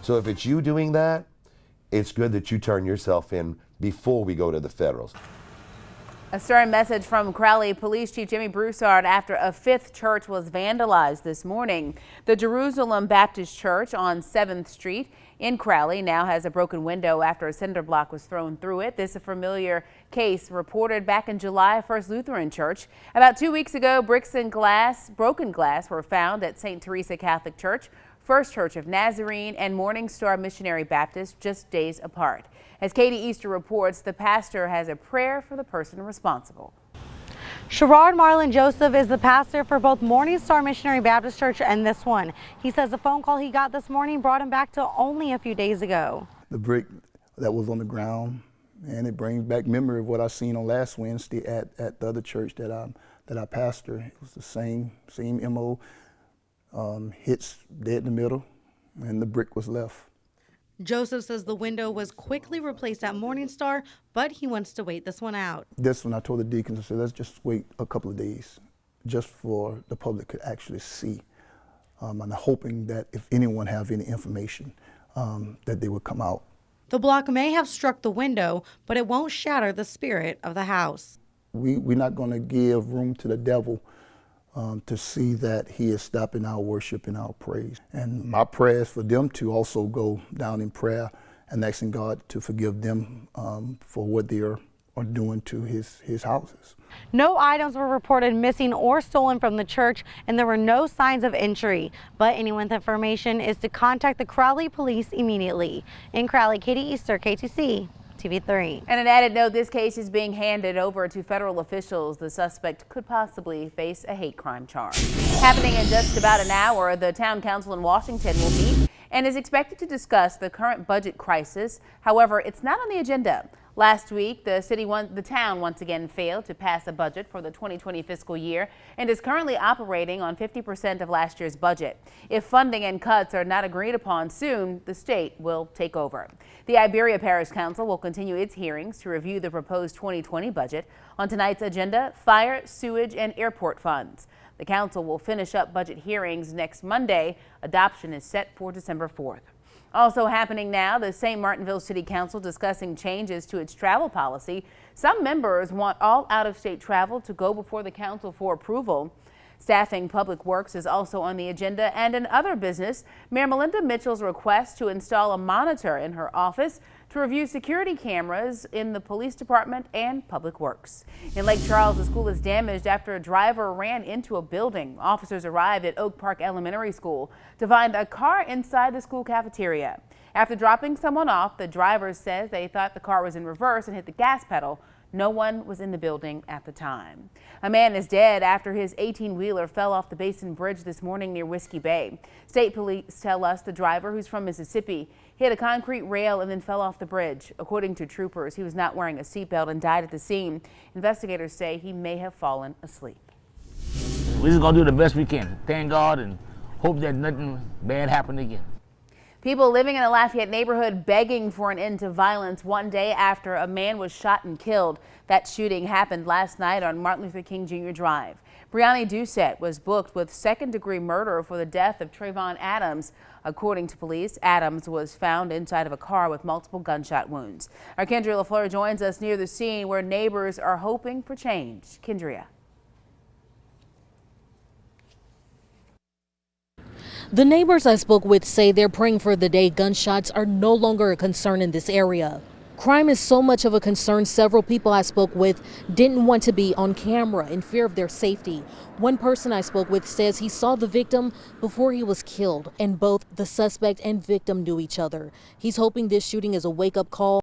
So if it's you doing that, it's good that you turn yourself in before we go to the federals. A stern message from Crowley Police Chief Jimmy Broussard after a fifth church was vandalized this morning. The Jerusalem Baptist Church on 7th Street in Crowley now has a broken window after a cinder block was thrown through it. This is a familiar case reported back in July at First Lutheran Church. About 2 weeks ago, bricks and broken glass were found at St. Teresa Catholic Church, First Church of Nazarene, and Morning Star Missionary Baptist, just days apart. As Katie Easter reports, the pastor has a prayer for the person responsible. Sherrod Marlon Joseph is the pastor for both Morning Star Missionary Baptist Church and this one. He says the phone call he got this morning brought him back to only a few days ago. The brick that was on the ground, and it brings back memory of what I seen on last Wednesday at the other church that I pastor. It was the same MO, hits dead in the middle, and the brick was left. Joseph says the window was quickly replaced at Morning Star, but he wants to wait this one out. This one I told the deacons, I said, let's just wait a couple of days just for the public to actually see. I'm hoping that if anyone have any information, that they would come out. The block may have struck the window, but it won't shatter the spirit of the house. We're not going to give room to the devil to see that he is stopping our worship and our praise. And my prayer is for them to also go down in prayer and asking God to forgive them for what they are doing to his houses. No items were reported missing or stolen from the church, and there were no signs of injury. But anyone with information is to contact the Crowley Police immediately. In Crowley, Katie Easter, KTC. TV3. And an added note, this case is being handed over to federal officials. The suspect could possibly face a hate crime charge. Happening in just about an hour, the town council in Washington will meet and is expected to discuss the current budget crisis. However, it's not on the agenda. Last week, the town once again failed to pass a budget for the 2020 fiscal year and is currently operating on 50% of last year's budget. If funding and cuts are not agreed upon soon, the state will take over. The Iberia Parish Council will continue its hearings to review the proposed 2020 budget. On tonight's agenda, fire, sewage, and airport funds. The council will finish up budget hearings next Monday. Adoption is set for December 4th. Also happening now, the St. Martinville City Council discussing changes to its travel policy. Some members want all out-of-state travel to go before the council for approval. Staffing Public Works is also on the agenda, and in other business, Mayor Melinda Mitchell's request to install a monitor in her office to review security cameras in the police department and Public Works. In Lake Charles, the school is damaged after a driver ran into a building. Officers arrived at Oak Park Elementary School to find a car inside the school cafeteria. After dropping someone off, the driver says they thought the car was in reverse and hit the gas pedal. No one was in the building at the time. A man is dead after his 18-wheeler fell off the Basin Bridge this morning near Whiskey Bay. State police tell us the driver, who's from Mississippi, hit a concrete rail and then fell off the bridge. According to troopers, he was not wearing a seatbelt and died at the scene. Investigators say he may have fallen asleep. We're just going to do the best we can. Thank God and hope that nothing bad happened again. People living in a Lafayette neighborhood begging for an end to violence one day after a man was shot and killed. That shooting happened last night on Martin Luther King Jr. Drive. Brianna Doucette was booked with second-degree murder for the death of Trayvon Adams. According to police, Adams was found inside of a car with multiple gunshot wounds. Our Kendria LaFleur joins us near the scene where neighbors are hoping for change. Kendria. The neighbors I spoke with say they're praying for the day gunshots are no longer a concern in this area. Crime is so much of a concern, several people I spoke with didn't want to be on camera in fear of their safety. One person I spoke with says he saw the victim before he was killed, and both the suspect and victim knew each other. He's hoping this shooting is a wake-up call